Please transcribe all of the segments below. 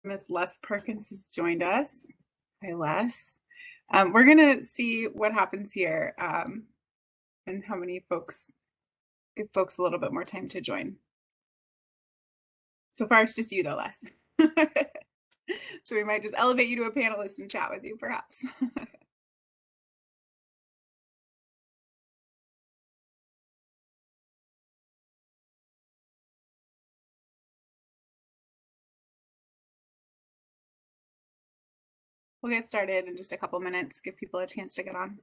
Miss Les Perkins has joined us. Hi, Les. We're gonna see what happens here and how many folks, give folks a little bit more time to join. So far, it's just you though, Les. So we might just elevate you to a panelist and chat with you, perhaps. We'll get started in just a couple minutes, give people a chance to get on.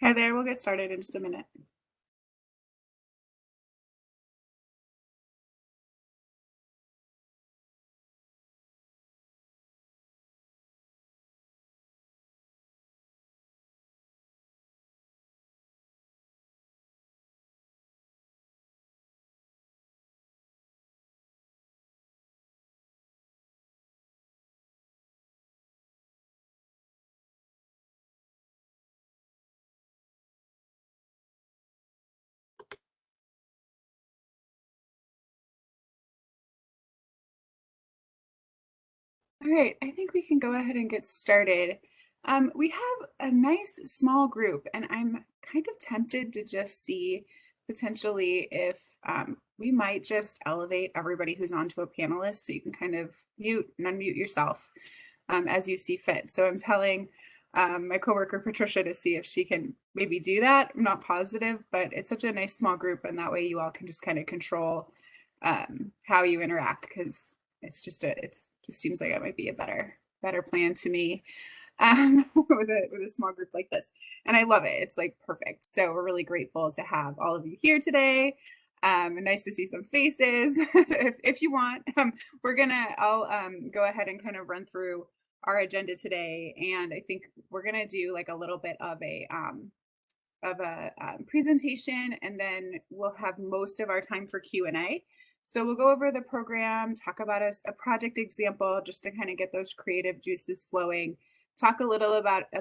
Hi there, we'll get started in just a minute. All right, I think we can go ahead and get started. We have a nice small group, and I'm kind of tempted to just see potentially if we might just elevate everybody who's onto a panelist so you can kind of mute and unmute yourself as you see fit. So I'm telling my coworker Patricia to see if she can maybe do that. I'm not positive, but it's such a nice small group, and that way you all can just kind of control how you interact because it's just seems like it might be a better plan to me with a small group like this. And I love it. It's like perfect. So we're really grateful to have all of you here today. And nice to see some faces. If you want, I'll go ahead and kind of run through our agenda today. And I think we're gonna do like a little bit of a presentation, and then we'll have most of our time for Q&A. So we'll go over the program, talk about a project example just to kind of get those creative juices flowing, talk a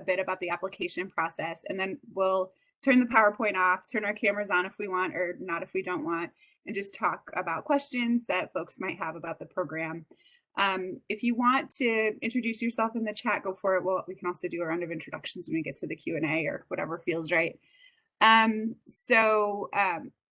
bit about the application process, and then we'll turn the PowerPoint off, turn our cameras on if we want or not if we don't want, and just talk about questions that folks might have about the program. If you want to introduce yourself in the chat, go for it. We can also do a round of introductions when we get to the Q&A or whatever feels right.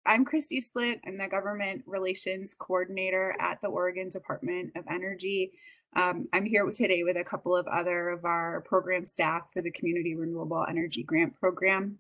I'm Christy Split. I'm the Government Relations Coordinator at the Oregon Department of Energy. I'm here today with a couple of other of our program staff for the Community Renewable Energy Grant Program.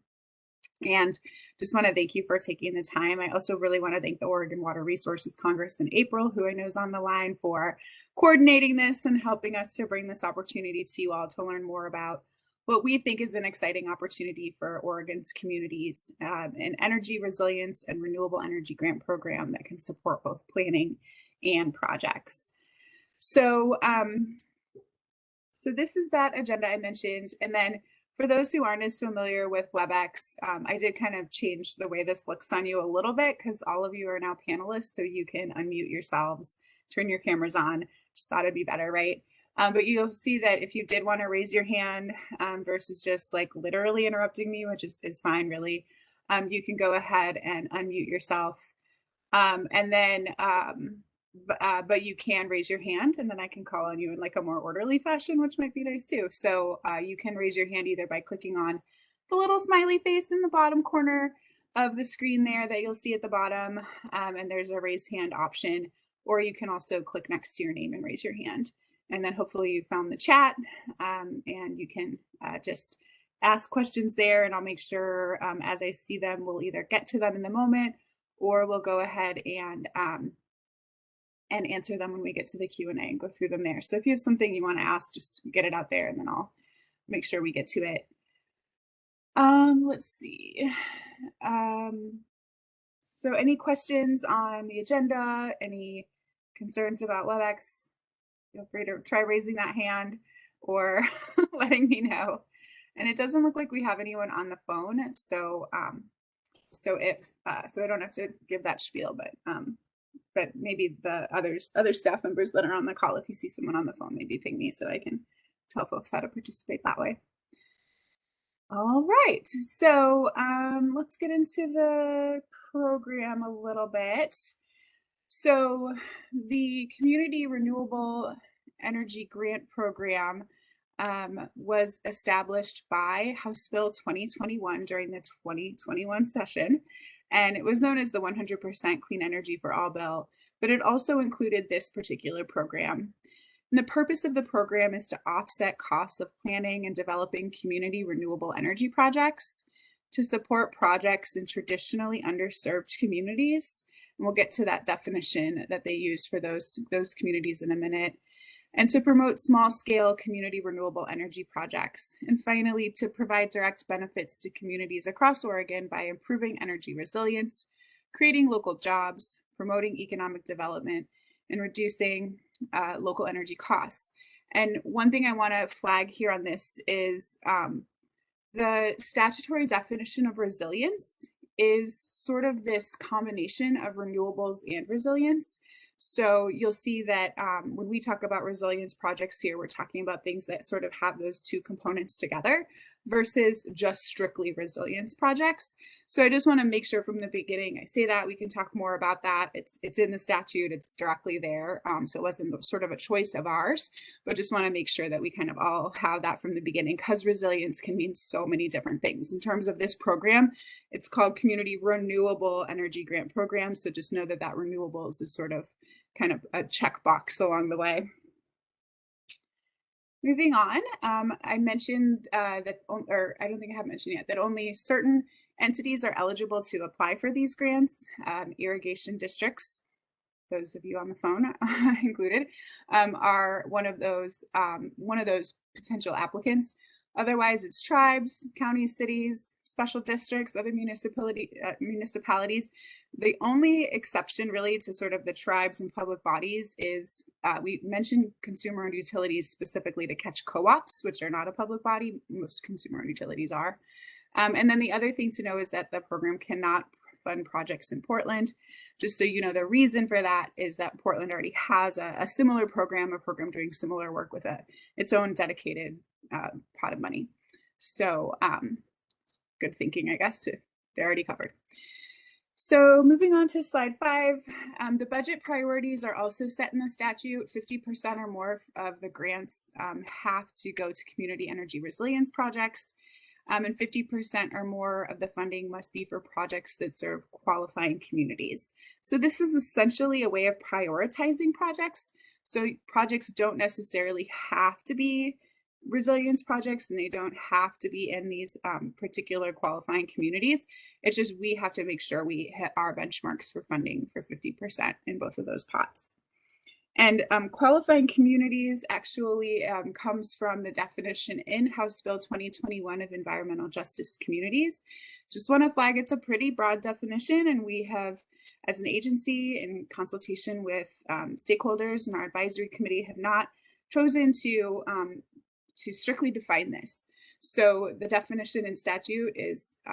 And just want to thank you for taking the time. I also really want to thank the Oregon Water Resources Congress in April, who I know is on the line, for coordinating this and helping us to bring this opportunity to you all to learn more about what we think is an exciting opportunity for Oregon's communities, an energy resilience and renewable energy grant program that can support both planning and projects. So this is that agenda I mentioned. And then for those who aren't as familiar with WebEx, I did kind of change the way this looks on you a little bit because all of you are now panelists, so you can unmute yourselves, turn your cameras on. Just thought it'd be better, right? But you'll see that if you did want to raise your hand versus just like literally interrupting me, which is fine, really, you can go ahead and unmute yourself. But you can raise your hand, and then I can call on you in like a more orderly fashion, which might be nice too. So you can raise your hand either by clicking on the little smiley face in the bottom corner, of the screen there that you'll see at the bottom, and there's a raise hand option, or you can also click next to your name and raise your hand. And then hopefully you found the chat, and you can just ask questions there, and I'll make sure as I see them, we'll either get to them in the moment, or we'll go ahead and answer them when we get to the Q&A and go through them there. So if you have something you want to ask, just get it out there and then I'll make sure we get to it. Let's see. So any questions on the agenda, any concerns about WebEx, feel free to try raising that hand or letting me know. And it doesn't look like we have anyone on the phone. So so I don't have to give that spiel, but maybe the other staff members that are on the call, if you see someone on the phone, maybe ping me so I can tell folks how to participate that way. All right, so let's get into the program a little bit. So the Community Renewable Energy Grant Program was established by House Bill 2021 during the 2021 session, and it was known as the 100% Clean Energy for All bill, but it also included this particular program. And the purpose of the program is to offset costs of planning and developing community renewable energy projects, to support projects in traditionally underserved communities. And we'll get to that definition that they use for those communities in a minute. And to promote small-scale community renewable energy projects. And finally, to provide direct benefits to communities across Oregon by improving energy resilience, creating local jobs, promoting economic development, and reducing local energy costs. And one thing I want to flag here on this is the statutory definition of resilience is sort of this combination of renewables and resilience. So you'll see that when we talk about resilience projects here, we're talking about things that sort of have those two components together versus just strictly resilience projects. So I just want to make sure from the beginning I say that. We can talk more about that. It's in the statute, it's directly there. So it wasn't sort of a choice of ours, but just want to make sure that we kind of all have that from the beginning, because resilience can mean so many different things. In terms of this program, it's called Community Renewable Energy Grant Program. So just know that renewables is sort of kind of a checkbox along the way. Moving on, I mentioned that, or I don't think I have mentioned yet, that only certain entities are eligible to apply for these grants. Irrigation districts, those of you on the phone included, are one of those potential applicants. Otherwise, it's tribes, counties, cities, special districts, other municipalities. The only exception really to sort of the tribes and public bodies is we mentioned consumer-owned utilities specifically to catch co-ops, which are not a public body. Most consumer-owned utilities are. And then the other thing to know is that the program cannot fund projects in Portland. Just so you know, the reason for that is that Portland already has a similar program, a program doing similar work with its own dedicated pot of money. So it's good thinking, I guess, they're already covered. So moving on to slide 5, the budget priorities are also set in the statute. 50% or more of the grants have to go to community energy resilience projects, and 50% or more of the funding must be for projects that serve qualifying communities. So this is essentially a way of prioritizing projects. So projects don't necessarily have to be resilience projects, and they don't have to be in these particular qualifying communities. It's just we have to make sure we hit our benchmarks for funding for 50% in both of those pots. And qualifying communities actually comes from the definition in House Bill 2021 of environmental justice communities. Just want to flag it's a pretty broad definition, and we have, as an agency in consultation with stakeholders and our advisory committee, have not chosen to strictly define this. So the definition in statute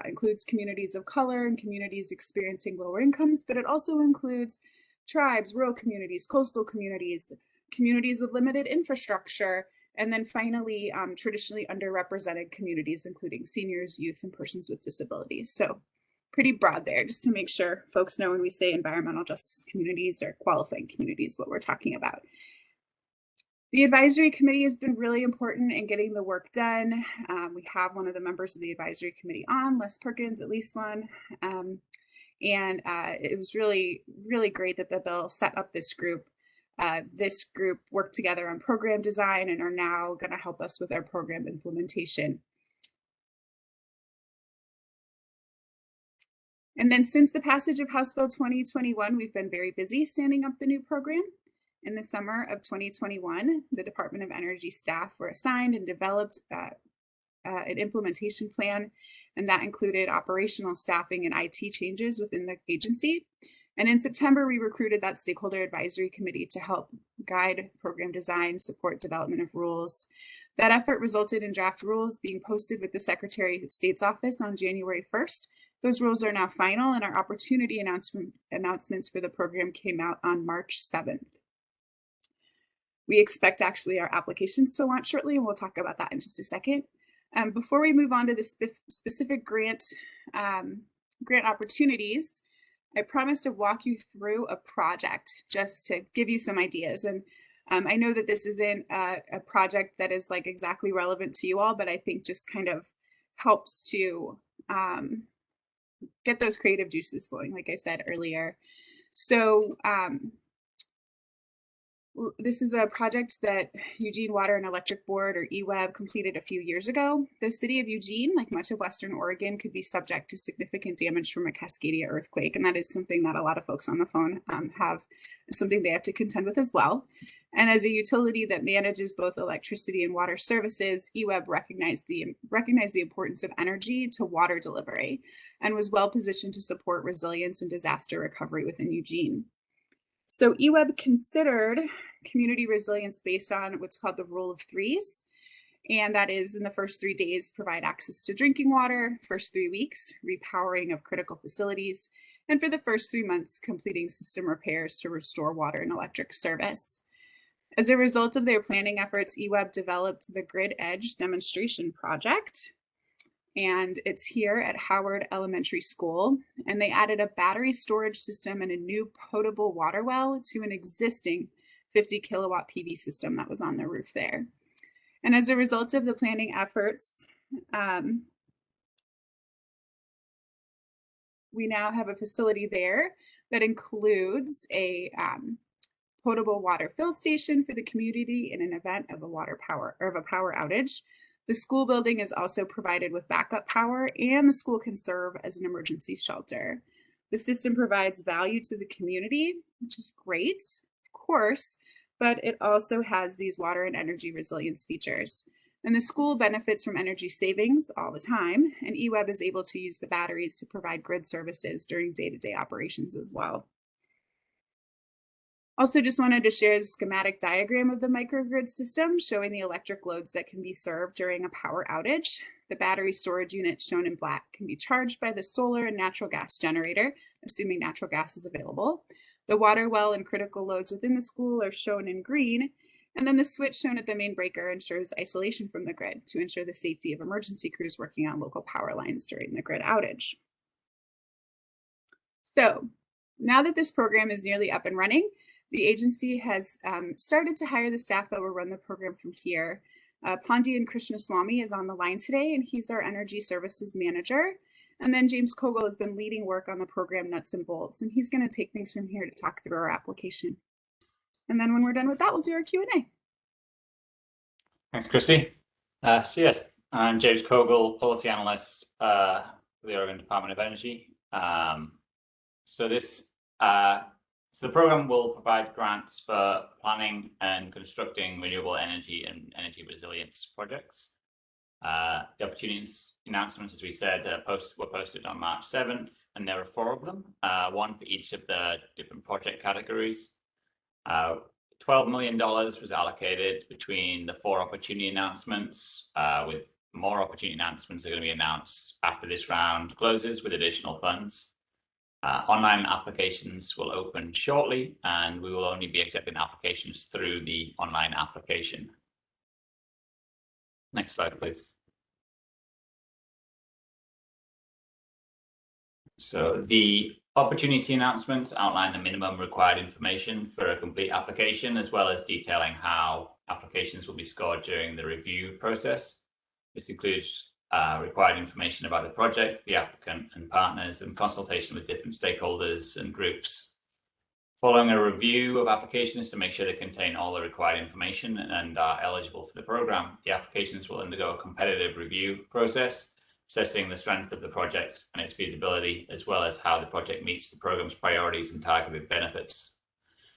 includes communities of color and communities experiencing lower incomes, but it also includes tribes, rural communities, coastal communities, communities with limited infrastructure, and then finally, traditionally underrepresented communities, including seniors, youth, and persons with disabilities. So pretty broad there, just to make sure folks know when we say environmental justice communities or qualifying communities, what we're talking about. The advisory committee has been really important in getting the work done. We have one of the members of the advisory committee on, Les Perkins, at least one. And it was really, really great that the bill set up this group. This group worked together on program design and are now going to help us with our program implementation. And then since the passage of House Bill 2021, we've been very busy standing up the new program. In the summer of 2021, the Department of Energy staff were assigned and developed an implementation plan, and that included operational staffing and IT changes within the agency. And in September, we recruited that stakeholder advisory committee to help guide program design, support development of rules. That effort resulted in draft rules being posted with the Secretary of State's office on January 1st. Those rules are now final, and our opportunity announcements for the program came out on March 7th. We expect actually our applications to launch shortly, and we'll talk about that in just a second. Before we move on to the specific grant opportunities, I promised to walk you through a project just to give you some ideas. And I know that this isn't a project that is like exactly relevant to you all, but I think just kind of helps to get those creative juices flowing, like I said earlier. So this is a project that Eugene Water and Electric Board, or EWEB, completed a few years ago. The city of Eugene, like much of Western Oregon, could be subject to significant damage from a Cascadia earthquake. And that is something that a lot of folks on the phone have something they have to contend with as well. And as a utility that manages both electricity and water services, EWEB recognized the importance of energy to water delivery and was well positioned to support resilience and disaster recovery within Eugene. So EWEB considered community resilience based on what's called the rule of threes. And that is, in the first 3 days, provide access to drinking water, first 3 weeks, repowering of critical facilities, and for the first 3 months, completing system repairs to restore water and electric service. As a result of their planning efforts, EWEB developed the Grid Edge demonstration project, and it's here at Howard Elementary School. And they added a battery storage system and a new potable water well to an existing 50 kilowatt PV system that was on the roof there. And as a result of the planning efforts, we now have a facility there that includes a potable water fill station for the community in an event of a power outage. The school building is also provided with backup power, and the school can serve as an emergency shelter. The system provides value to the community, which is great, of course, but it also has these water and energy resilience features. And the school benefits from energy savings all the time, and EWEB is able to use the batteries to provide grid services during day-to-day operations as well. Also just wanted to share the schematic diagram of the microgrid system showing the electric loads that can be served during a power outage. The battery storage unit shown in black can be charged by the solar and natural gas generator, assuming natural gas is available. The water well and critical loads within the school are shown in green, and then the switch shown at the main breaker ensures isolation from the grid to ensure the safety of emergency crews working on local power lines during the grid outage. So now that this program is nearly up and running, the agency has started to hire the staff that will run the program from here. Pandian Krishnaswamy is on the line today, and he's our energy services manager. And then James Kogel has been leading work on the program nuts and bolts, and he's going to take things from here to talk through our application. And then when we're done with that, we'll do our Q&A. Thanks, Christy. So yes, I'm James Kogel, policy analyst for the Oregon Department of Energy. So the program will provide grants for planning and constructing renewable energy and energy resilience projects. The opportunities announcements, as we said, were posted on March 7th, and there are 4 of them, one for each of the different project categories. $12 million was allocated between the 4 opportunity announcements, with more opportunity announcements are going to be announced after this round closes with additional funds. Online applications will open shortly, and we will only be accepting applications through the online application. Next slide, please. So the Opportunity announcements outline the minimum required information for a complete application, as well as detailing how applications will be scored during the review process. This includes required information about the project, the applicant and partners, and consultation with different stakeholders and groups. Following a review of applications to make sure they contain all the required information and are eligible for the program, the applications will undergo a competitive review process, assessing the strength of the project and its feasibility, as well as how the project meets the program's priorities and targeted benefits.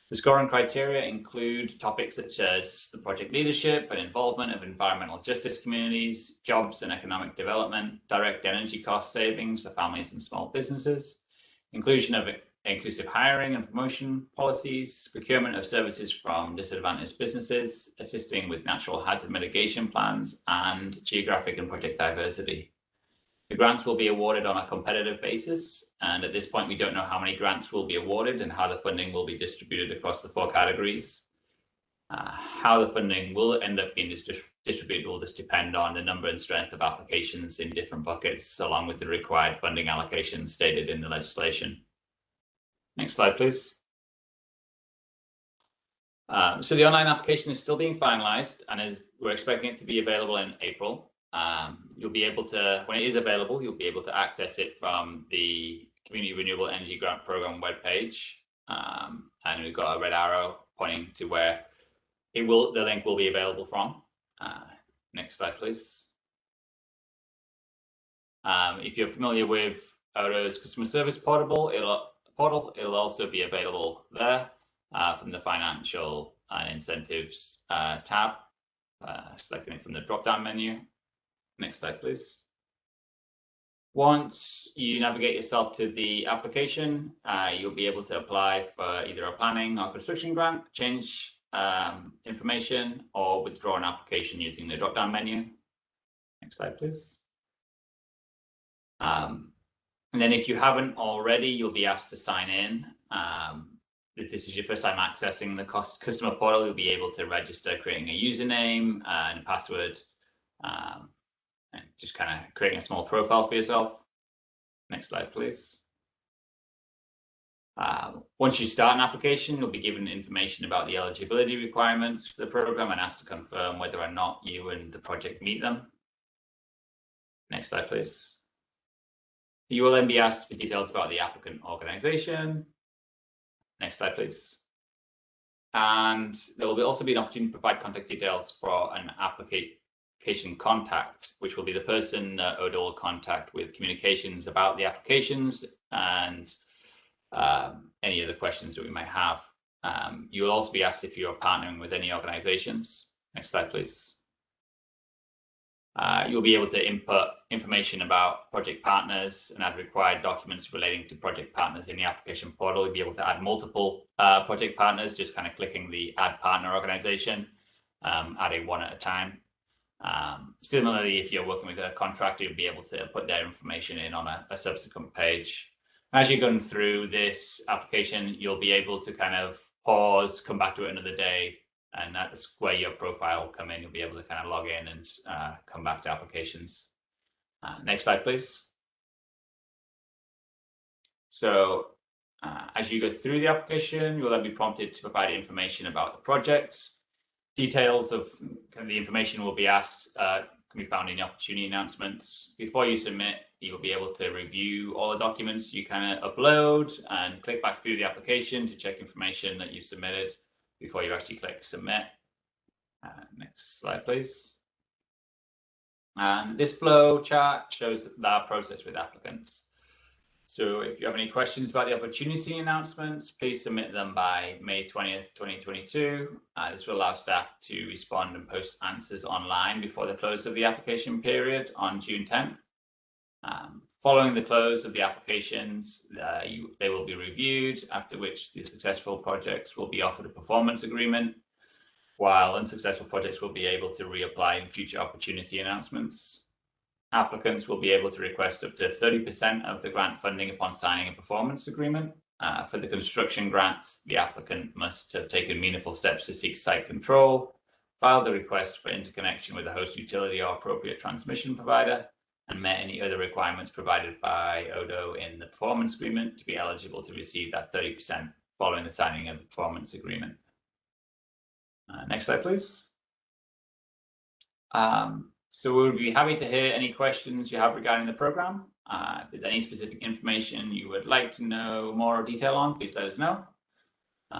The scoring criteria include topics such as the project leadership and involvement of environmental justice communities, jobs and economic development, direct energy cost savings for families and small businesses, inclusion of inclusive hiring and promotion policies, procurement of services from disadvantaged businesses, assisting with natural hazard mitigation plans, and geographic and project diversity. The grants will be awarded on a competitive basis, and at this point we don't know how many grants will be awarded and how the funding will be distributed across the 4 categories. How the funding will end up being distributed will just depend on the number and strength of applications in different buckets, along with the required funding allocations stated in the legislation. Next slide, please. So the online application is still being finalized, and we're expecting it to be available in April. You'll be able to, when it is available, you'll be able to access it from the Community Renewable Energy Grant Program webpage. And we've got a red arrow pointing to where the link will be available from. Next slide, please. If you're familiar with Odo's customer service portal, it'll also be available there from the financial and incentives tab, selecting it from the drop-down menu. Next slide, please. Once you navigate yourself to the application, you'll be able to apply for either a planning or construction grant, change information, or withdraw an application using the drop-down menu. Next slide, please. And then if you haven't already, you'll be asked to sign in. If this is your first time accessing the customer portal, you'll be able to register, creating a username and a password, and just kind of creating a small profile for yourself. Next slide, please. Once you start an application, you'll be given information about the eligibility requirements for the program and asked to confirm whether or not you and the project meet them. Next slide, please. You will then be asked for details about the applicant organization. Next slide, please. And there will also be an opportunity to provide contact details for an application contact, which will be the person that Odo will contact with communications about the applications and any other questions that we might have. You will also be asked if you are partnering with any organizations. Next slide, please. You'll be able to input information about project partners and add required documents relating to project partners in the application portal. You'll be able to add multiple project partners, just kind of clicking the add partner organization, adding one at a time. Similarly, if you're working with a contractor, you'll be able to put their information in on a subsequent page. As you're going through this application, you'll be able to kind of pause, come back to it another day, and that's where your profile will come in. You'll be able to kind of log in and come back to applications. Next slide, please. So as you go through the application, you'll then be prompted to provide information about the project. Details of kind of the information will be asked, can be found in the opportunity announcements. Before you submit, you'll be able to review all the documents you kind of upload and click back through the application to check information that you submitted before you actually click submit. Next slide, please. And this flow chart shows that process with applicants. So if you have any questions about the opportunity announcements, please submit them by May 20th, 2022. This will allow staff to respond and post answers online before the close of the application period on June 10th. Following the close of the applications, they will be reviewed, after which the successful projects will be offered a performance agreement, while unsuccessful projects will be able to reapply in future opportunity announcements. Applicants will be able to request up to 30% of the grant funding upon signing a performance agreement. For the construction grants, the applicant must have taken meaningful steps to seek site control, filed a request for interconnection with a host utility or appropriate transmission provider, and met any other requirements provided by Odo in the performance agreement to be eligible to receive that 30% following the signing of the performance agreement. Next slide, please. So we'll be happy to hear any questions you have regarding the program. If there's any specific information you would like to know more detail on, please let us know.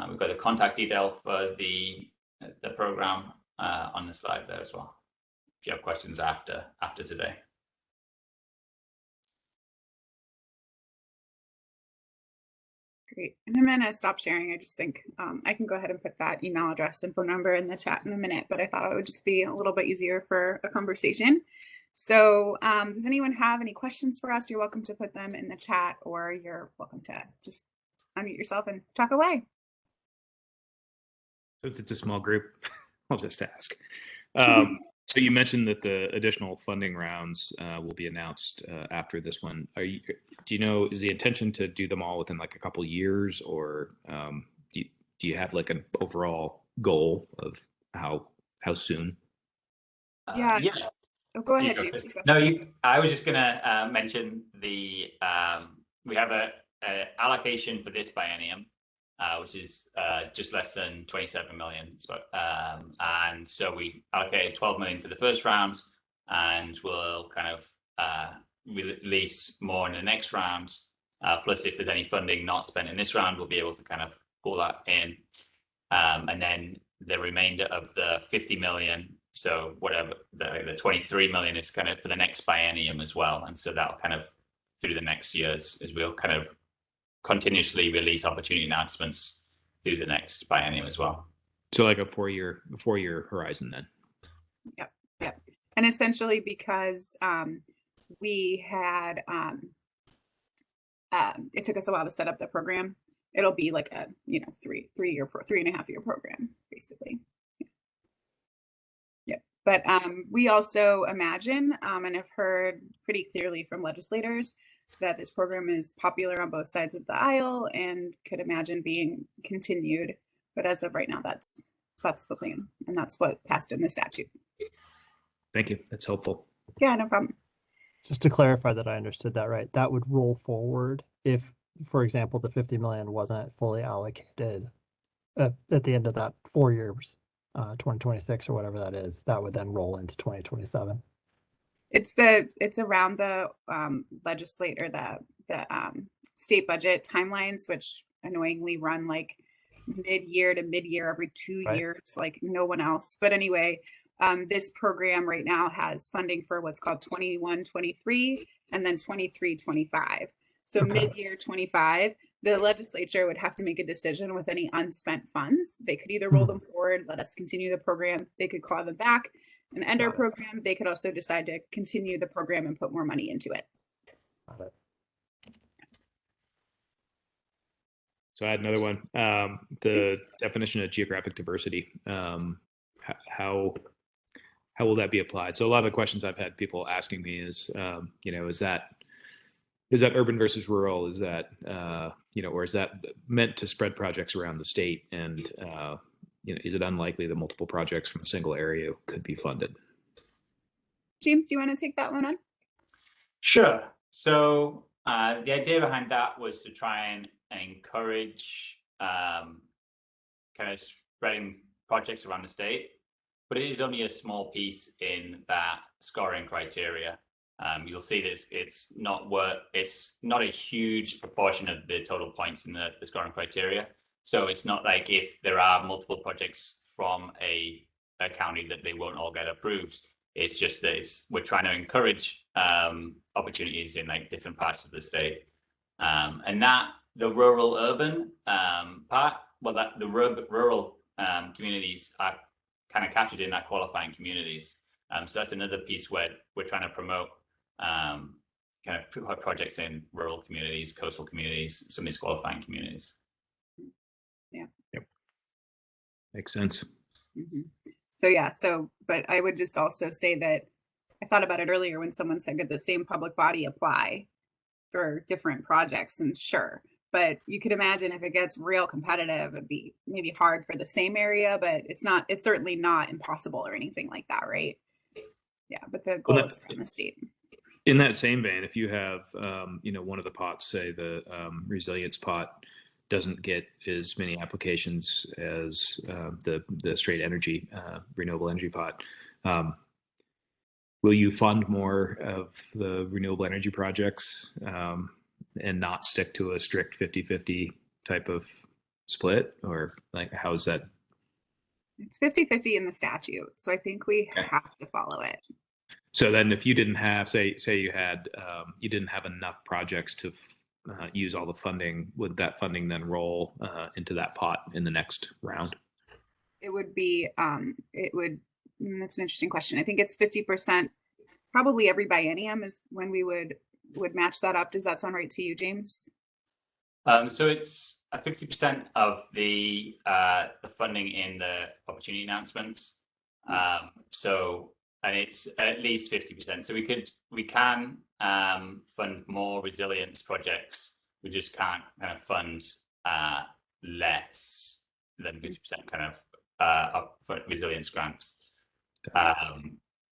We've got the contact detail for the program on the slide there as well, if you have questions after today. Great. And I'm going to stop sharing. I just think I can go ahead and put that email address and phone number in the chat in a minute, but I thought it would just be a little bit easier for a conversation. So does anyone have any questions for us? You're welcome to put them in the chat, or you're welcome to just unmute yourself and talk away. So if it's a small group, I'll just ask. So you mentioned that the additional funding rounds will be announced after this one. Do you know, is the intention to do them all within like a couple of years, or do you have like an overall goal of how soon? Yeah. Oh, go ahead, James. I was just gonna mention the we have a allocation for this biennium, which is just less than 27 million. And so we allocated 12 million for the first round, and we'll kind of release more in the next round. Plus, if there's any funding not spent in this round, we'll be able to kind of pull that in. And then the remainder of the 50 million, so whatever, the 23 million is kind of for the next biennium as well. And so that'll kind of through the next years, as we'll kind of continuously release opportunity announcements through the next biennium as well. So like a four-year horizon then. Yep. And essentially because we had it took us a while to set up the program. It'll be like a 3.5 year program basically. Yep. But we also imagine and have heard pretty clearly from legislators that this program is popular on both sides of the aisle and could imagine being continued. But as of right now, that's the plan, and that's what passed in the statute. Thank you. That's helpful. Yeah, no problem. Just to clarify that I understood that right, that would roll forward if, for example, the 50 million wasn't fully allocated at the end of that 4 years, 2026 or whatever that is, that would then roll into 2027. It's around the legislator, the state budget timelines, which annoyingly run like mid-year to mid-year every 2 years, like no one else. But anyway, this program right now has funding for what's called 21-23 and then 23-25. So mid-year 25, the legislature would have to make a decision with any unspent funds. They could either roll them forward, let us continue the program. They could claw them back and end our program. They could also decide to continue the program and put more money into it. Got it. So I had another one. The definition of geographic diversity. How will that be applied? So a lot of the questions I've had people asking me is, is that urban versus rural? Is that or is that meant to spread projects around the state? And is it unlikely that multiple projects from a single area could be funded? James, do you want to take that one on? Sure. So the idea behind that was to try and encourage kind of spreading projects around the state, but it is only a small piece in that scoring criteria. You'll see that it's not a huge proportion of the total points in the scoring criteria. So it's not like if there are multiple projects from a county that they won't all get approved. It's just that we're trying to encourage opportunities in like different parts of the state. And that the rural urban part, the rural communities are kind of captured in that qualifying communities. So that's another piece where we're trying to promote kind of projects in rural communities, coastal communities, some of these qualifying communities. Yeah. Yep. Makes sense. But I would just also say that I thought about it earlier when someone said, could the same public body apply for different projects? And sure, but you could imagine if it gets real competitive, it'd be maybe hard for the same area, but it's certainly not impossible or anything like that, right? Yeah, but the goal is from the state. In that same vein, if you have, one of the pots, say the resilience pot, doesn't get as many applications as the straight energy renewable energy pot, will you fund more of the renewable energy projects and not stick to a strict 50-50 type of split, or like how is that? It's 50-50 in the statute, so I think we Okay. have to follow it. So then, if you didn't have, say you had, you didn't have enough projects to use all the funding, would that funding then roll into that pot in the next round? It would be, that's an interesting question. I think it's 50%, probably every biennium is when we would match that up. Does that sound right to you, James? So it's 50% of the funding in the opportunity announcements. And it's at least 50%. So we can fund more resilience projects. We just can't kind of fund less than 50% kind of for resilience grants.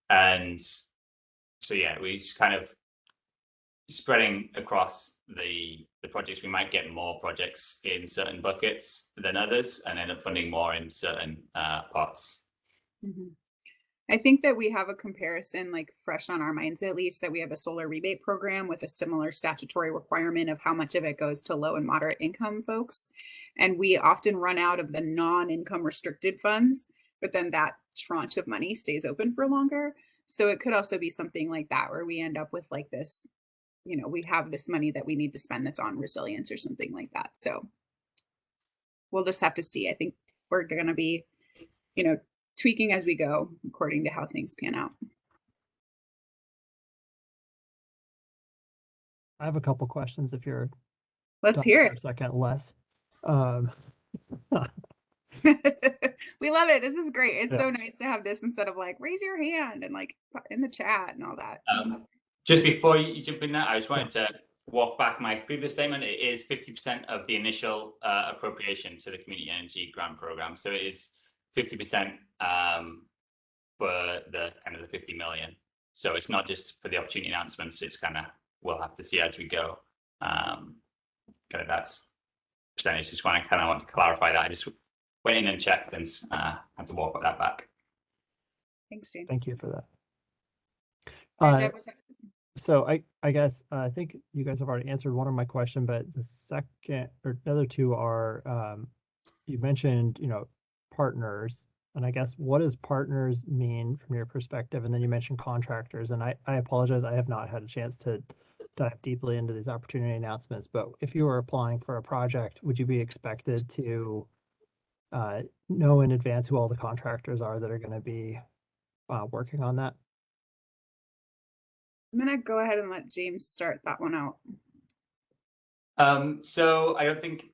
And so yeah, we just kind of spreading across the projects. We might get more projects in certain buckets than others and end up funding more in certain pots. Mm-hmm. I think that we have a comparison like fresh on our minds, at least, that we have a solar rebate program with a similar statutory requirement of how much of it goes to low and moderate income folks. And we often run out of the non-income restricted funds, but then that tranche of money stays open for longer. So it could also be something like that, where we end up with like this, we have this money that we need to spend that's on resilience or something like that. So we'll just have to see. I think we're going to be, tweaking as we go according to how things pan out. I have a couple questions if you're Let's hear it. For a second, Les. We love it. This is great. It's Yeah. so nice to have this instead of like raise your hand and like in the chat and all that. Just before you jump in there, I just wanted to walk back my previous statement. It is 50% of the initial appropriation to the community energy grant program. So it is 50% for the kind of the 50 million. So it's not just for the opportunity announcements. It's kind of, we'll have to see as we go. Kind of that's percentage. Just want to clarify that. I just went in and checked and had to walk that back. Thanks, James. Thank you for that. So I guess I think you guys have already answered one of my questions, but the second or the other two are you mentioned partners, and I guess what does partners mean from your perspective? And then you mentioned contractors, and I apologize, I have not had a chance to dive deeply into these opportunity announcements, but if you were applying for a project, would you be expected to know in advance who all the contractors are that are going to be working on that? I'm going to go ahead and let James start that one out. So I don't think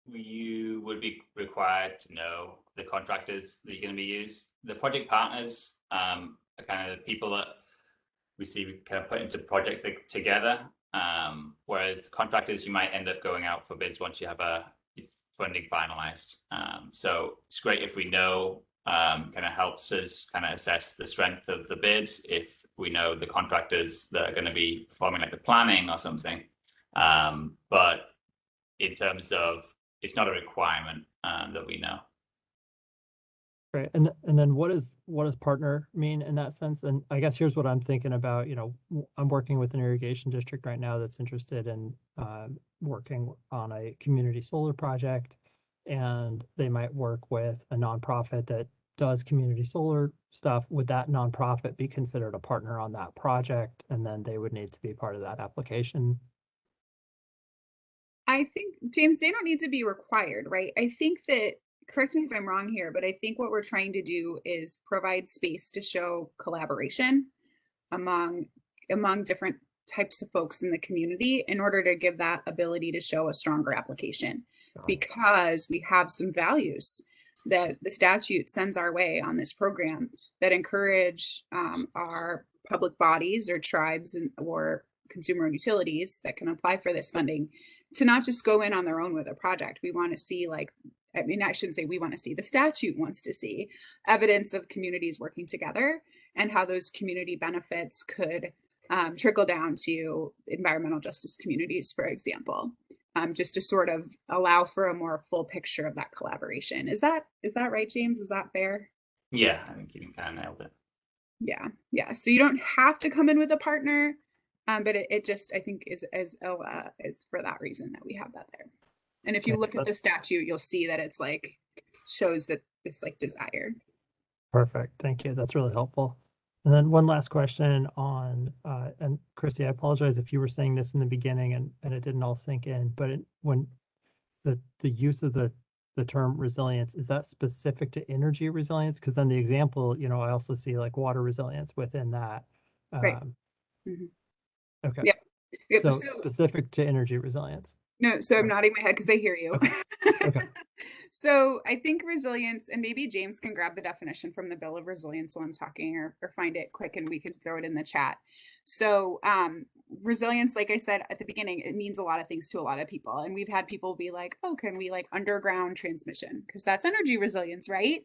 you would be required to know the contractors that you're going to be used. The project partners are kind of the people that we see kind of put into project together. Whereas contractors, you might end up going out for bids once you have a funding finalized. So it's great if we know, kind of helps us kind of assess the strength of the bids if we know the contractors that are going to be performing like the planning or something. But in terms of, it's not a requirement that we know. Right, and then what does partner mean in that sense? And I guess here's what I'm thinking about. I'm working with an irrigation district right now that's interested in working on a community solar project, and they might work with a nonprofit that does community solar stuff. Would that nonprofit be considered a partner on that project, and then they would need to be part of that application? I think, James, they don't need to be required, right? I think that, correct me if I'm wrong here, but I think what we're trying to do is provide space to show collaboration among different types of folks in the community in order to give that ability to show a stronger application, because we have some values that the statute sends our way on this program that encourage our public bodies or tribes or consumer utilities that can apply for this funding to not just go in on their own with a project. We want to see, I shouldn't say we want to see, the statute wants to see evidence of communities working together and how those community benefits could trickle down to environmental justice communities, for example, just to sort of allow for a more full picture of that collaboration. Is that right, James? Is that fair? Yeah, I think you kind of nailed it. Yeah, yeah. So you don't have to come in with a partner, but it just, I think, is for that reason that we have that there. And if you look at the statute, you'll see that it's like shows that this like desire. Perfect. Thank you. That's really helpful. And then one last question on, and Christy, I apologize if you were saying this in the beginning and it didn't all sink in, but when the use of the term resilience, is that specific to energy resilience? Because then the example, you know, I also see like water resilience within that. Right. Mm-hmm. Okay. Yep. So specific to energy resilience. No, so I'm nodding my head because I hear you. Okay. So I think resilience, and maybe James can grab the definition from the Bill of Resilience while I'm talking, or find it quick and we can throw it in the chat. So resilience, like I said at the beginning, it means a lot of things to a lot of people. And we've had people be like, oh, can we like underground transmission? Because that's energy resilience, right?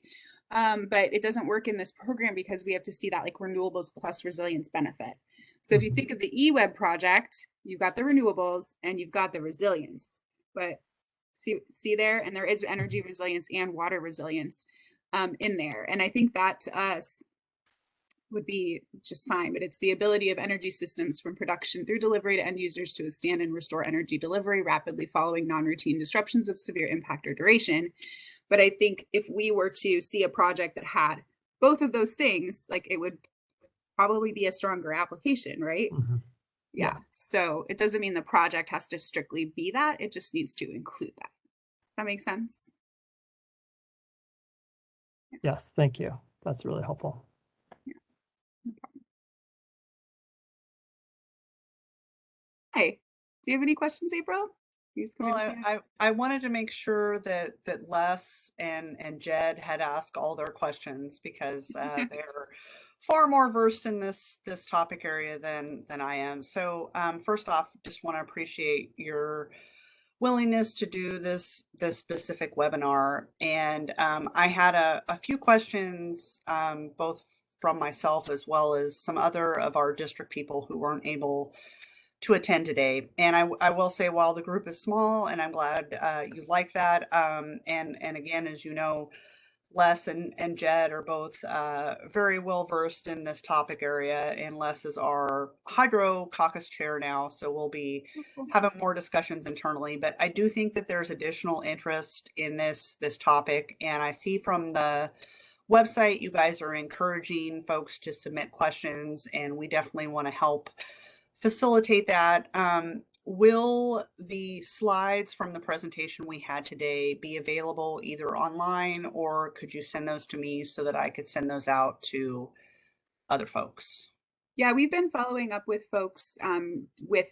But it doesn't work in this program because we have to see that like renewables plus resilience benefit. So if you think of the eWeb project, you've got the renewables and you've got the resilience. But see there, and there is energy resilience and water resilience in there. And I think that to us would be just fine, but it's the ability of energy systems from production through delivery to end users to withstand and restore energy delivery rapidly following non-routine disruptions of severe impact or duration. But I think if we were to see a project that had both of those things, like it would probably be a stronger application, right? Yeah. So it doesn't mean the project has to strictly be that. It just needs to include that. Does that make sense? Yes, thank you. That's really helpful. Yeah. No problem. Hey, do you have any questions, April? Well, I wanted to make sure that Les and Jed had asked all their questions because they're far more versed in this topic area than I am. So first off, just want to appreciate your willingness to do this specific webinar. And I had a few questions, both from myself as well as some other of our district people who weren't able to attend today. And I will say, while the group is small, and I'm glad you like that. And again, as you know, Les and Jed are both very well versed in this topic area, and Les is our hydro caucus chair now, so we'll be having more discussions internally. But I do think that there's additional interest in this topic, and I see from the website you guys are encouraging folks to submit questions, and we definitely want to help facilitate that. Will the slides from the presentation we had today be available either online, or could you send those to me so that I could send those out to other folks? Yeah, we've been following up with folks with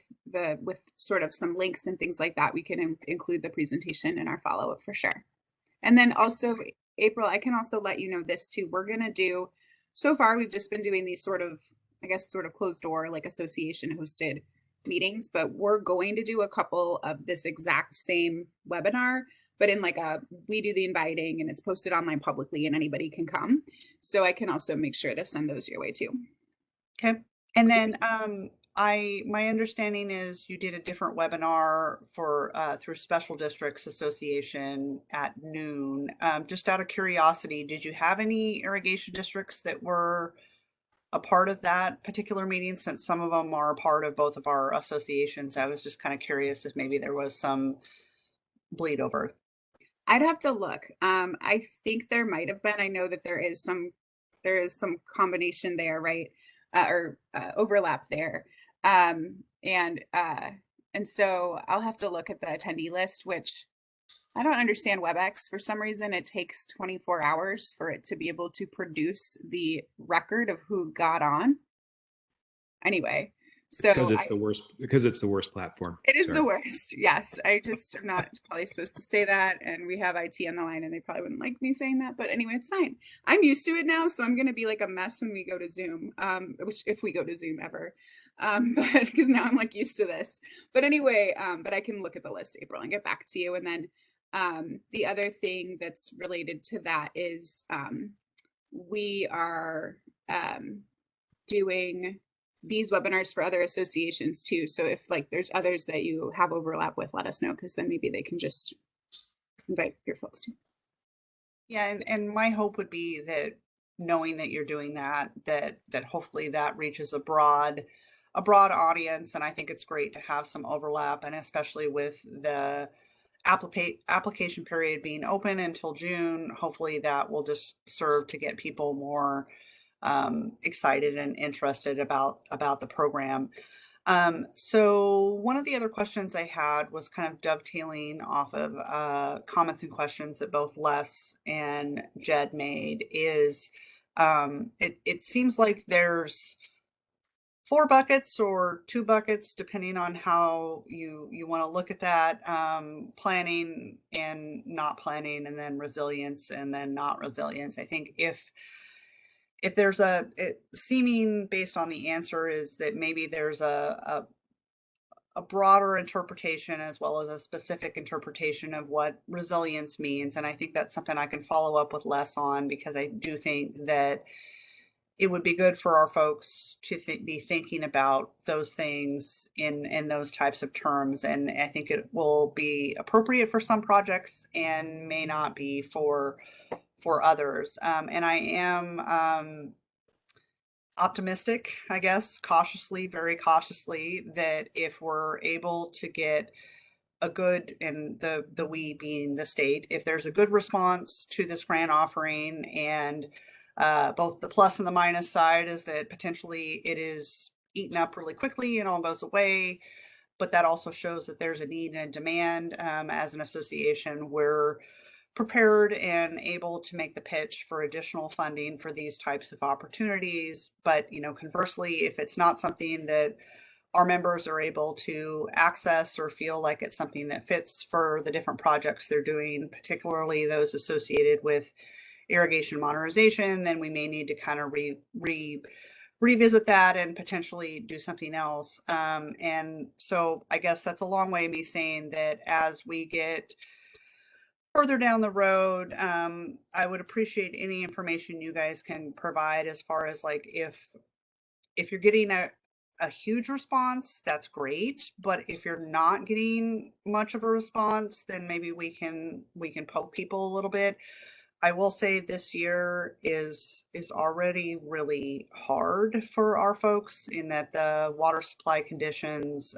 sort of some links and things like that. We can include the presentation in our follow-up for sure. And then also, April, I can also let you know this too. We're going to do, so far we've just been doing these sort of, I guess, sort of closed door, like association hosted meetings, but we're going to do a couple of this exact same webinar, but in like we do the inviting and it's posted online publicly and anybody can come. So I can also make sure to send those your way too. Okay. And then my understanding is you did a different webinar for through Special Districts Association at noon. Just out of curiosity, did you have any irrigation districts that were a part of that particular meeting, since some of them are a part of both of our associations? I was just kind of curious if maybe there was some bleed over. I'd have to look. I think there might have been. I know that there is some combination there, right? Or overlap there. And so I'll have to look at the attendee list, which I don't understand WebEx. For some reason, it takes 24 hours for it to be able to produce the record of who got on. Anyway, so because it's the worst platform. It is the worst. Yes. I just am not probably supposed to say that. And we have IT on the line and they probably wouldn't like me saying that. But anyway, it's fine. I'm used to it now. So I'm going to be like a mess when we go to Zoom, which if we go to Zoom ever, but because now I'm like used to this. But anyway, but I can look at the list, April, and get back to you. And then the other thing that's related to that is we are doing these webinars for other associations too. So if like there's others that you have overlap with, let us know, because then maybe they can just invite your folks too. Yeah, and my hope would be that knowing that you're doing that, that hopefully that reaches a broad audience. And I think it's great to have some overlap, and especially with the application period being open until June, hopefully that will just serve to get people more excited and interested about the program. So one of the other questions I had was kind of dovetailing off of comments and questions that both Les and Jed made is it seems like there's 4 buckets or 2 buckets, depending on how you want to look at that, planning and not planning, and then resilience and then not resilience. I think if there's seeming based on the answer is that maybe there's a broader interpretation as well as a specific interpretation of what resilience means. And I think that's something I can follow up with Les on, because I do think that it would be good for our folks to be thinking about those things in those types of terms. And I think it will be appropriate for some projects and may not be for others. And I am optimistic, I guess, cautiously, very cautiously, that if we're able to get a good, and the we being the state, if there's a good response to this grant offering, and both the plus and the minus side is that potentially it is eaten up really quickly and all goes away, but that also shows that there's a need and a demand. As an association, we're prepared and able to make the pitch for additional funding for these types of opportunities. But, conversely, if it's not something that our members are able to access or feel like it's something that fits for the different projects they're doing, particularly those associated with irrigation modernization, then we may need to kind of revisit that and potentially do something else. And so I guess that's a long way of me saying that as we get further down the road, I would appreciate any information you guys can provide as far as like if you're getting a huge response, that's great. But if you're not getting much of a response, then maybe we can poke people a little bit. I will say this year is already really hard for our folks in that the water supply conditions,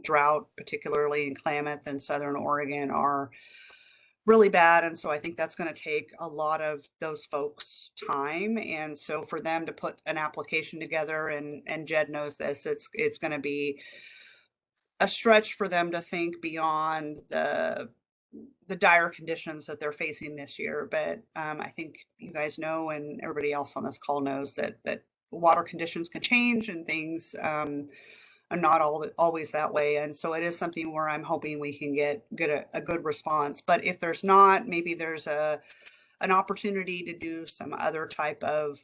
drought, particularly in Klamath and Southern Oregon, are really bad. And so I think that's going to take a lot of those folks' time. And so for them to put an application together, and Jed knows this, it's going to be a stretch for them to think beyond the dire conditions that they're facing this year. But I think you guys know, and everybody else on this call knows, that water conditions can change and things are not always that way. And so it is something where I'm hoping we can get a good response. But if there's not, maybe there's an opportunity to do some other type of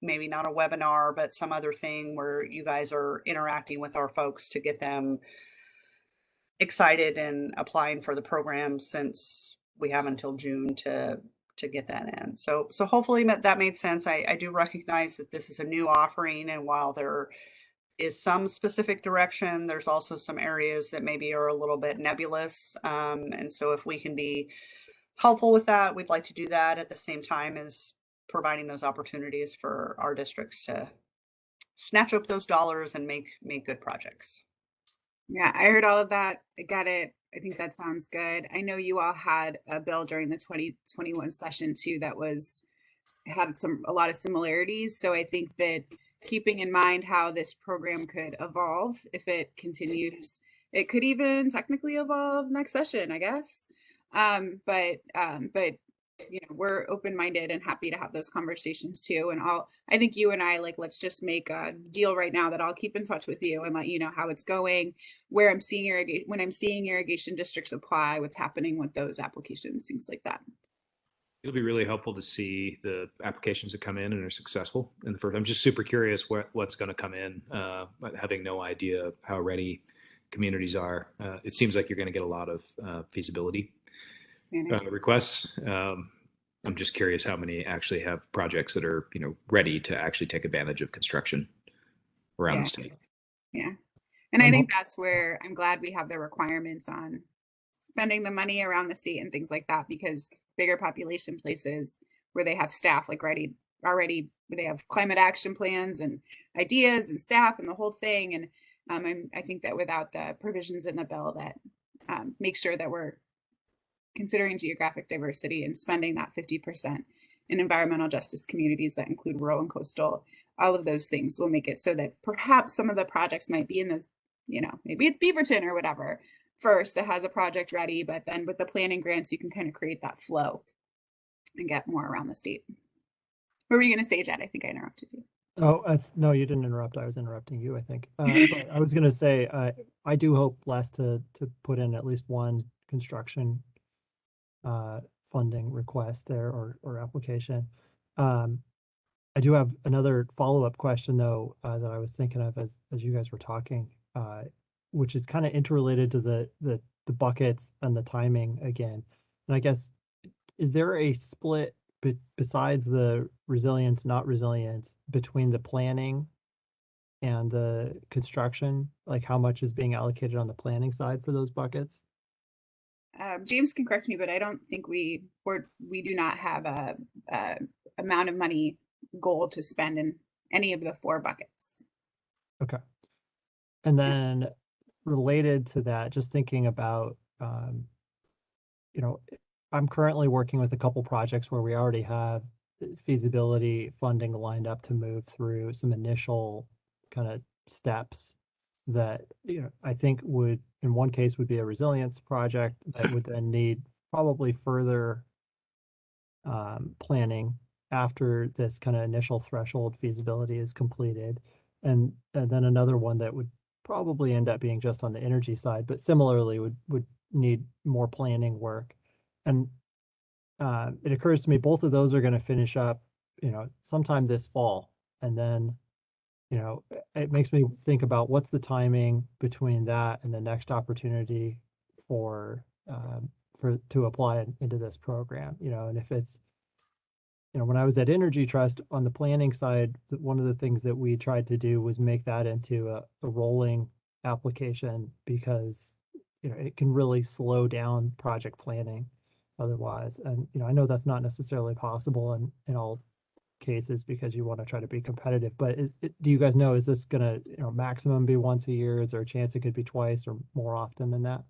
maybe not a webinar, but some other thing where you guys are interacting with our folks to get them excited and applying for the program, since we have until June to get that in. So hopefully that made sense. I do recognize that this is a new offering, and while there is some specific direction, there's also some areas that maybe are a little bit nebulous. And so if we can be helpful with that, we'd like to do that at the same time as providing those opportunities for our districts to snatch up those dollars and make good projects. Yeah, I heard all of that. I got it. I think that sounds good. I know you all had a bill during the 2021 session too that had a lot of similarities. So I think that keeping in mind how this program could evolve if it continues, it could even technically evolve next session, I guess. But we're open-minded and happy to have those conversations too. And I think you and I, let's just make a deal right now that I'll keep in touch with you and let you know how it's going, when I'm seeing irrigation districts apply, what's happening with those applications, things like that. It'll be really helpful to see the applications that come in and are successful. And I'm just super curious what's going to come in, having no idea how ready communities are. It seems like you're going to get a lot of feasibility requests. I'm just curious how many actually have projects that are ready to actually take advantage of construction. around Yeah. the state. Yeah. And I I'm think that's where I'm glad we have the requirements on spending the money around the state and things like that, because bigger population places where they have staff like already they have climate action plans and ideas and staff and the whole thing. And I think that without the provisions in the bill that make sure that we're considering geographic diversity and spending that 50% in environmental justice communities that include rural and coastal, all of those things will make it so that perhaps some of the projects might be in those, maybe it's Beaverton or whatever first that has a project ready, but then with the planning grants, you can kind of create that flow and get more around the state. What were you going to say, Jed? I think I interrupted you. Oh, no, you didn't interrupt. I was interrupting you, I think. But I was going to say, I do hope Les to put in at least one construction funding request there or application. I do have another follow-up question though that I was thinking of as you guys were talking, which is kind of interrelated to the buckets and the timing again. And I guess, is there a split besides the resilience, not resilience, between the planning and the construction? Like how much is being allocated on the planning side for those buckets? James can correct me, but I don't think we do not have a amount of money goal to spend in any of the 4 buckets. Okay. And then related to that, just thinking about, you know, I'm currently working with a couple projects where we already have feasibility funding lined up to move through some initial kind of steps that, I think would, in one case, would be a resilience project that would then need probably further planning after this kind of initial threshold feasibility is completed. And then another one that would probably end up being just on the energy side, but similarly would need more planning work. And it occurs to me both of those are going to finish up, sometime this fall. And then, it makes me think about what's the timing between that and the next opportunity for to apply into this program, and if it's, when I was at Energy Trust on the planning side, one of the things that we tried to do was make that into a rolling application because, it can really slow down project planning otherwise. And, I know that's not necessarily possible in all cases because you want to try to be competitive, but do you guys know, is this going to, maximum be once a year? Is there a chance it could be twice or more often than that?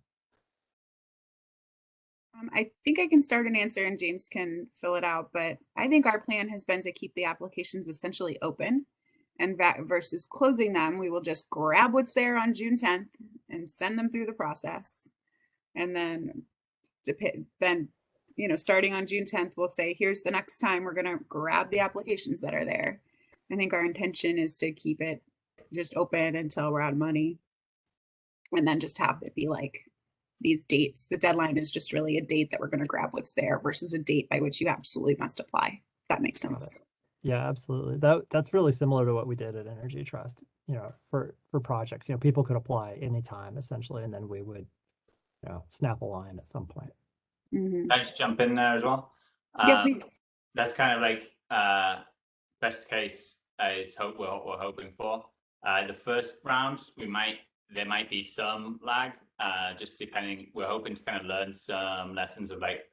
I think I can start an answer and James can fill it out, but I think our plan has been to keep the applications essentially open, and that versus closing them, we will just grab what's there on June 10th and send them through the process. And then starting on June 10th, we'll say, here's the next time we're going to grab the applications that are there. I think our intention is to keep it just open until we're out of money, and then just have it be like these dates. The deadline is just really a date that we're going to grab what's there versus a date by which you absolutely must apply. If that makes sense. Yeah, absolutely. That's really similar to what we did at Energy Trust, for projects. People could apply anytime essentially, and then we would, snap a line at some point. Mm-hmm. Can I just jump in there as well? Yeah, please. That's kind of like best case is we're hoping for. The first round, there might be some lag, just depending. We're hoping to kind of learn some lessons of like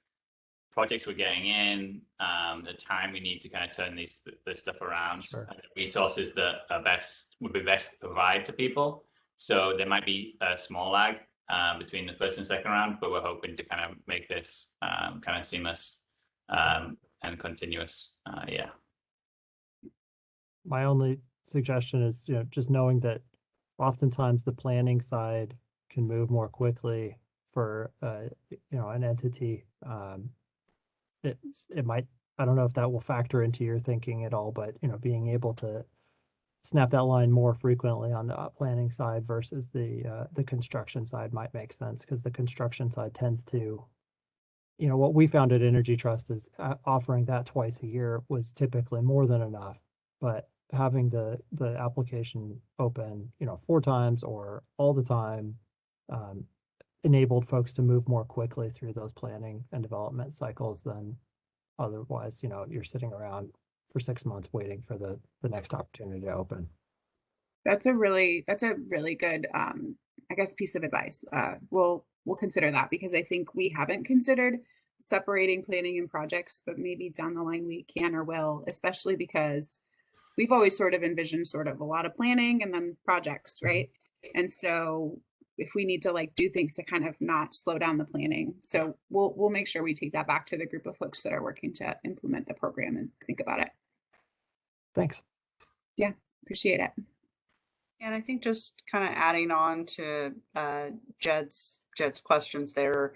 projects we're getting in, the time we need to kind of turn this stuff around, Sure. resources that would be best to provide to people. So there might be a small lag between the first and second round, but we're hoping to kind of make this kind of seamless and continuous. Yeah. My only suggestion is, just knowing that oftentimes the planning side can move more quickly for, an entity. It might, I don't know if that will factor into your thinking at all, but, being able to snap that line more frequently on the planning side versus the construction side might make sense, because the construction side tends to, what we found at Energy Trust is offering that twice a year was typically more than enough, but having the application open, 4 times or all the time, enabled folks to move more quickly through those planning and development cycles than otherwise, you're sitting around for 6 months waiting for the next opportunity to open. That's a really good I guess piece of advice. We'll consider that because I think we haven't considered separating planning and projects, but maybe down the line we can or will, especially because we've always sort of envisioned sort of a lot of planning and then projects, right? And so if we need to like do things to kind of not slow down the planning. So we'll make sure we take that back to the group of folks that are working to implement the program and think about it. Thanks. Yeah, appreciate it. And I think just kind of adding on to Jed's questions there,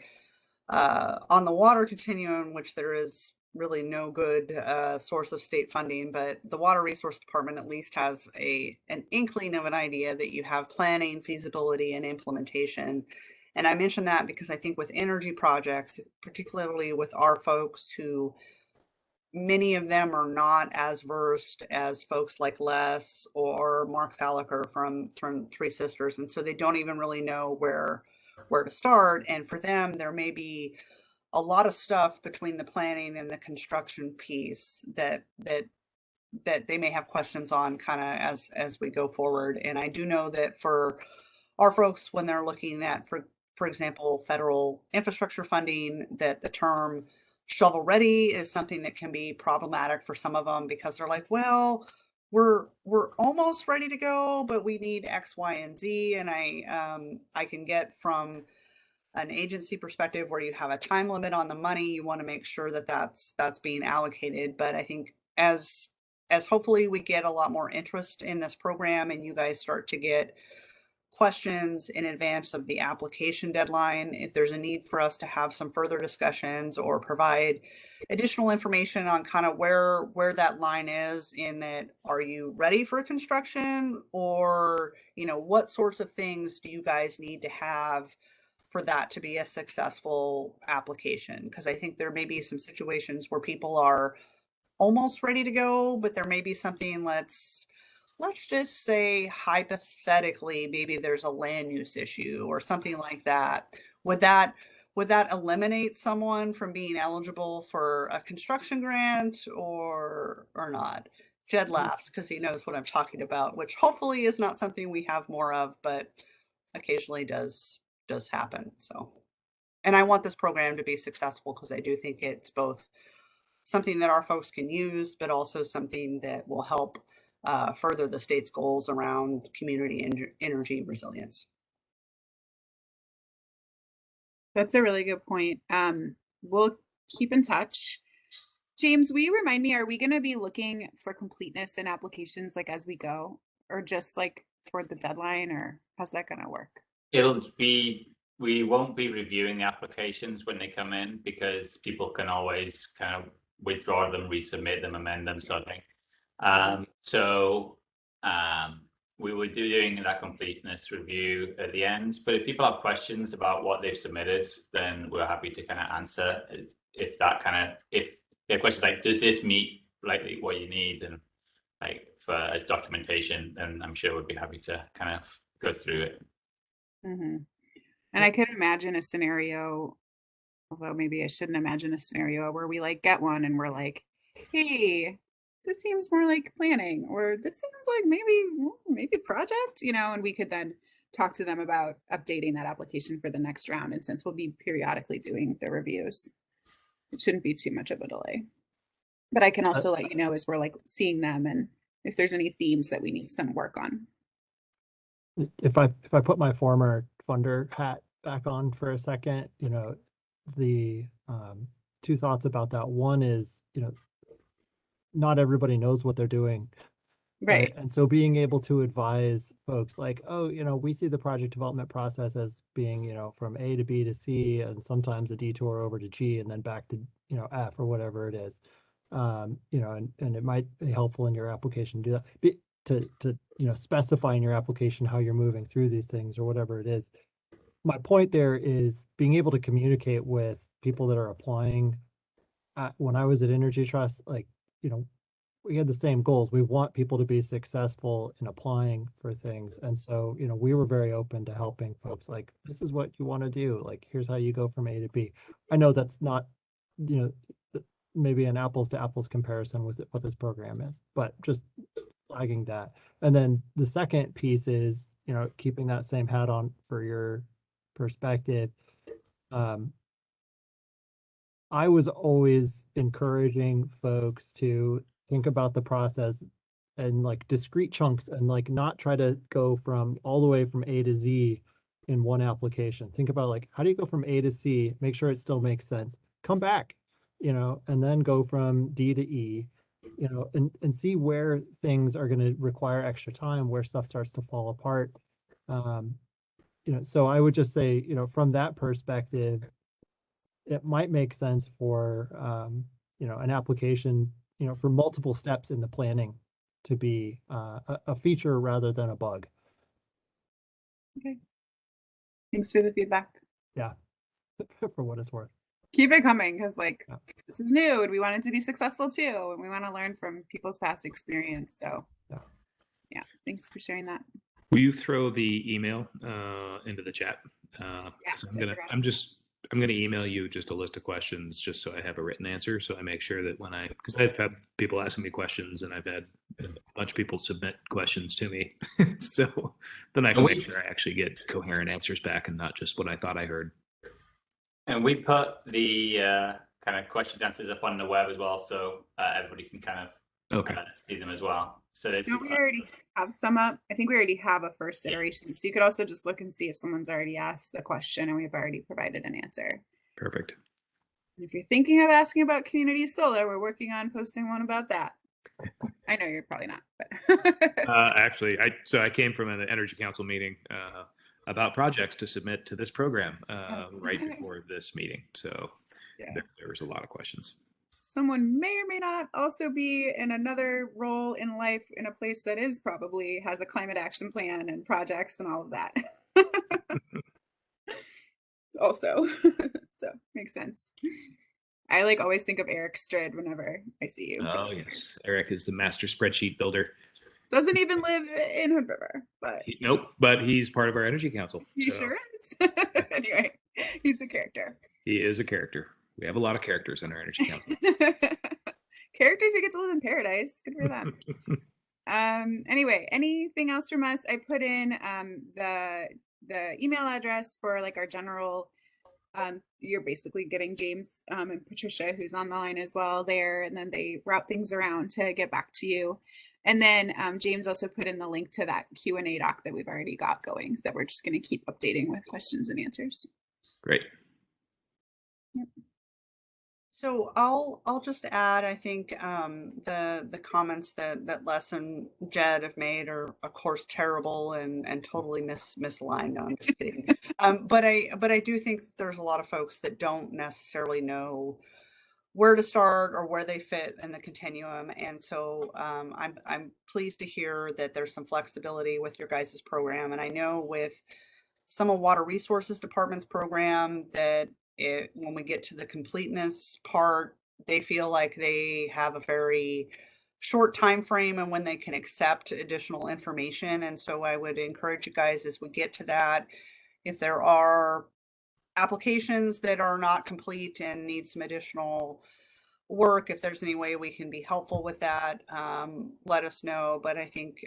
on the water continuum, which there is really no good source of state funding, but the Water Resource Department at least has an inkling of an idea that you have planning, feasibility, and implementation. And I mention that because I think with energy projects, particularly with our folks who many of them are not as versed as folks like Les or Mark Thalacker from Three Sisters, and so they don't even really know where to start. And for them, there may be a lot of stuff between the planning and the construction piece that they may have questions on kind of as we go forward. And I do know that for our folks, when they're looking at, for example, federal infrastructure funding, that the term shovel ready is something that can be problematic for some of them because they're like, well, we're almost ready to go, but we need X, Y, and Z. And I can get from an agency perspective where you have a time limit on the money, you want to make sure that that's being allocated. But I think as hopefully we get a lot more interest in this program and you guys start to get questions in advance of the application deadline, if there's a need for us to have some further discussions or provide additional information on kind of where that line is in that, are you ready for construction, or what sorts of things do you guys need to have for that to be a successful application? Because I think there may be some situations where people are almost ready to go, but there may be something, let's just say hypothetically, maybe there's a land use issue or something like that. Would that eliminate someone from being eligible for a construction grant or not? Jed laughs because he knows what I'm talking about, which hopefully is not something we have more of, but occasionally does happen. So, and I want this program to be successful because I do think it's both something that our folks can use, but also something that will help further the state's goals around community energy resilience. That's a really good point. We'll keep in touch. James, will you remind me, are we going to be looking for completeness in applications like as we go, or just like toward the deadline, or how's that going to work? We won't be reviewing the applications when they come in because people can always kind of withdraw them, resubmit them, amend them, sort of thing. We will be doing that completeness review at the end. But if people have questions about what they've submitted, then we're happy to kind of answer. If they have questions like, does this meet like what you need, and like for as documentation, then I'm sure we'd be happy to kind of go through it. Mm-hmm. And I could imagine a scenario, although maybe I shouldn't imagine a scenario where we like get one and we're like, hey, this seems more like planning, or this seems like maybe project, and we could then talk to them about updating that application for the next round. And since we'll be periodically doing the reviews, it shouldn't be too much of a delay. But I can also let you know as we're like seeing them and if there's any themes that we need some work on. If I put my former funder hat back on for a second, the two thoughts about that. One is, not everybody knows what they're doing. Right. And so being able to advise folks like, oh, we see the project development process as being, from A to B to C, and sometimes a detour over to G and then back to, F or whatever it is. And it might be helpful in your application to do that, to specify in your application how you're moving through these things or whatever it is. My point there is being able to communicate with people that are applying. When I was at Energy Trust, we had the same goals. We want people to be successful in applying for things. And so, we were very open to helping folks like, this is what you want to do. Like, here's how you go from A to B. I know that's not, maybe an apples to apples comparison with what this program is, but just flagging that. And then the second piece is, keeping that same hat on for your perspective. I was always encouraging folks to think about the process and like discrete chunks and like not try to go from all the way from A to Z in one application. Think about like, how do you go from A to C, make sure it still makes sense, come back, and then go from D to E, and see where things are going to require extra time, where stuff starts to fall apart. So I would just say, from that perspective, it might make sense for an application, for multiple steps in the planning to be a feature rather than a bug. Okay. Thanks for the feedback. Yeah, for what it's worth. Keep it coming because Yeah. this is new and we want it to be successful too. And we want to learn from people's past experience. So yeah, thanks for sharing that. Will you throw the email into the chat? Yes, I'm gonna email you just a list of questions just so I have a written answer. So I make sure that because I've had people asking me questions and I've had a bunch of people submit questions to me. So then I can make sure I actually get coherent answers back and not just what I thought I heard. And we put the kind of questions answers up on the web as well, so everybody can kind of see them as well. So don't we already have some up? I think we already have a first iteration. So you could also just look and see if someone's already asked the question and we've already provided an answer. Perfect. And if you're thinking of asking about community solar, we're working on posting one about that. I know you're probably not, but actually, I came from an Energy Council meeting about projects to submit to this program right before this meeting. So there was a lot of questions. Someone may or may not also be in another role in life in a place that probably has a climate action plan and projects and all of that. Also, so makes sense. I always think of Eric Strid whenever I see you. Oh yes, Eric is the master spreadsheet builder. Doesn't even live in Hood River, but nope. But he's part of our Energy Council. He sure is. Anyway, he's a character. He is a character. We have a lot of characters on our Energy Council. Characters who get to live in paradise. Good for them. Anyway, anything else from us? I put in the email address for our general. You're basically getting James and Patricia, who's on the line as well, there, and then they route things around to get back to you. And then James also put in the link to that Q&A doc that we've already got going, that we're just going to keep updating with questions and answers. Great. Yep. So I'll just add, I think the comments that Les and Jed have made are of course terrible and totally misaligned. No, I'm just kidding. But I do think that there's a lot of folks that don't necessarily know where to start or where they fit in the continuum. And so I'm pleased to hear that there's some flexibility with your guys' program. And I know with some of Water Resources Department's program that when we get to the completeness part, they feel like they have a very short time frame and when they can accept additional information. And so I would encourage you guys as we get to that, if there are applications that are not complete and need some additional work, if there's any way we can be helpful with that, let us know. But I think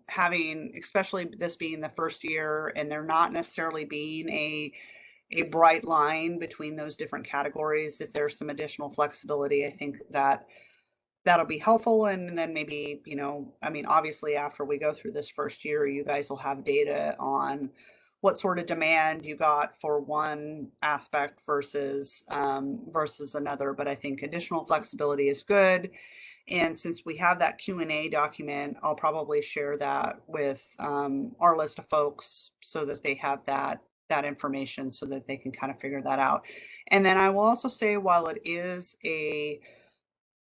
having, especially this being the first year and there not necessarily being a bright line between those different categories, if there's some additional flexibility, I think that'll be helpful. And then maybe, obviously after we go through this first year, you guys will have data on what sort of demand you got for one aspect versus another. But I think additional flexibility is good. And since we have that Q&A document, I'll probably share that with our list of folks so that they have that information so that they can kind of figure that out. And then I will also say, while it is a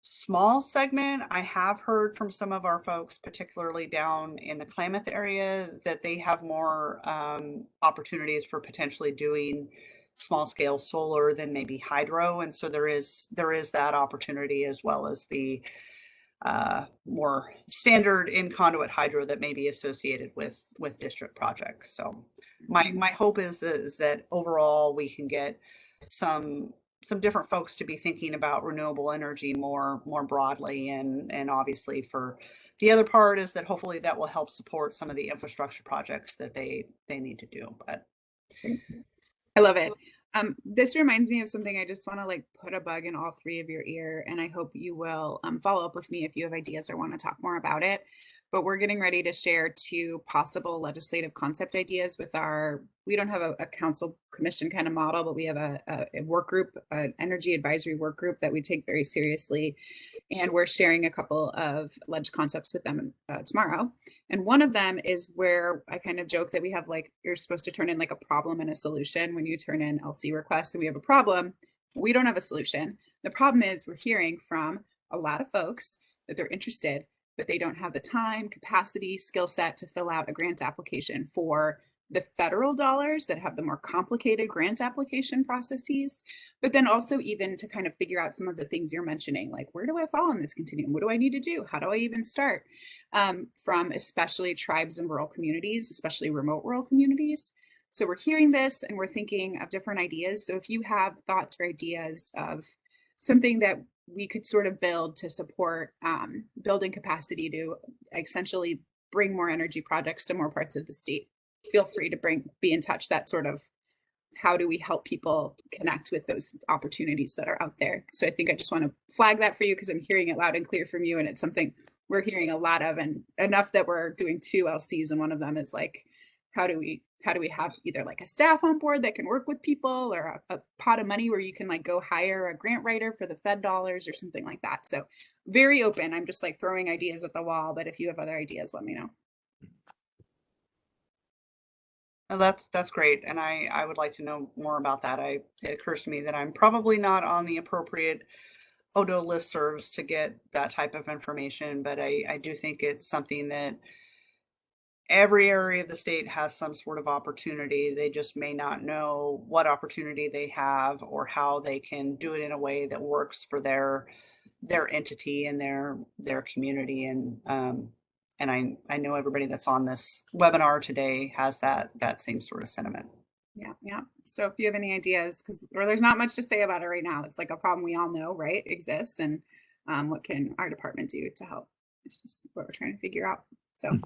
small segment, I have heard from some of our folks, particularly down in the Klamath area, that they have more opportunities for potentially doing small scale solar than maybe hydro. And so there is that opportunity, as well as the more standard in conduit hydro that may be associated with district projects. So my hope is that overall we can get some different folks to be thinking about renewable energy more broadly, and obviously for the other part is that hopefully that will help support some of the infrastructure projects that they need to do. But I love it. This reminds me of something. I just want to like put a bug in all three of your ear, and I hope you will follow up with me if you have ideas or want to talk more about it. But we're getting ready to share 2 possible legislative concept ideas with we don't have a council commission kind of model, but we have a work group, an energy advisory work group that we take very seriously. And we're sharing a couple of ledge concepts with them tomorrow. And one of them is where I kind of joke that we have like, you're supposed to turn in like a problem and a solution when you turn in LC requests, and we have a problem. We don't have a solution. The problem is we're hearing from a lot of folks that they're interested, but they don't have the time, capacity, skill set to fill out a grant application for the federal dollars that have the more complicated grant application processes, but then also even to kind of figure out some of the things you're mentioning, like where do I fall in this continuum? What do I need to do? How do I even start? From especially tribes and rural communities, especially remote rural communities. So we're hearing this and we're thinking of different ideas. So if you have thoughts or ideas of something that we could sort of build to support building capacity to essentially bring more energy projects to more parts of the state, feel free to be in touch. That sort of how do we help people connect with those opportunities that are out there. So I think I just want to flag that for you because I'm hearing it loud and clear from you, and it's something we're hearing a lot of, and enough that we're doing 2 LCs, and one of them is like, how do we have either like a staff on board that can work with people, or a pot of money where you can like go hire a grant writer for the Fed dollars or something like that. So very open. I'm just like throwing ideas at the wall, but if you have other ideas, let me know. oh, that's great, and I would like to know more about that. It occurs to me that I'm probably not on the appropriate ODO listservs to get that type of information, but I do think it's something that every area of the state has some sort of opportunity. They just may not know what opportunity they have or how they can do it in a way that works for their entity and their community. And I know everybody that's on this webinar today has that same sort of sentiment. Yeah. So if you have any ideas, because there's not much to say about it right now. It's like a problem we all know, right, exists, and what can our department do to help? It's just what we're trying to figure out. So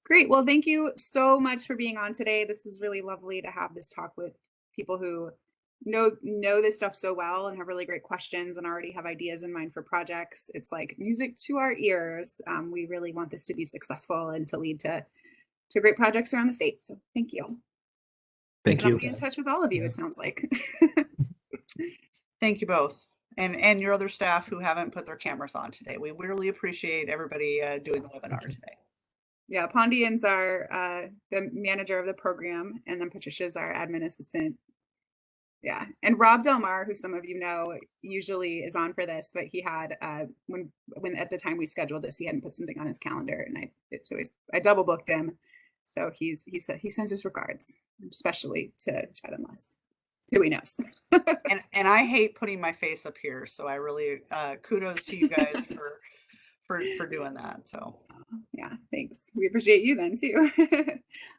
great. Well, thank you so much for being on today. This was really lovely to have this talk with people who know this stuff so well and have really great questions and already have ideas in mind for projects. It's like music to our ears. We really want this to be successful and to lead to great projects around the state. So thank you. Thank And you. I'll be in touch with all of you, it sounds like. Thank you both. And your other staff who haven't put their cameras on today. We really appreciate everybody doing the webinar today. Yeah, Pondian's our the manager of the program, and then Patricia's our admin assistant. Yeah, and Rob Delmar, who some of you know, usually is on for this, but he had when at the time we scheduled this, he hadn't put something on his calendar, and I double booked him. So he said he sends his regards, especially to Chad and Les, who he knows. and I hate putting my face up here, so I really kudos to you guys for doing that. So yeah, thanks. We appreciate you then too.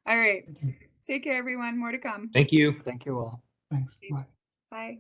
All right, take care, everyone. More to come. Thank you. Thank you all. Thanks. Bye. Bye.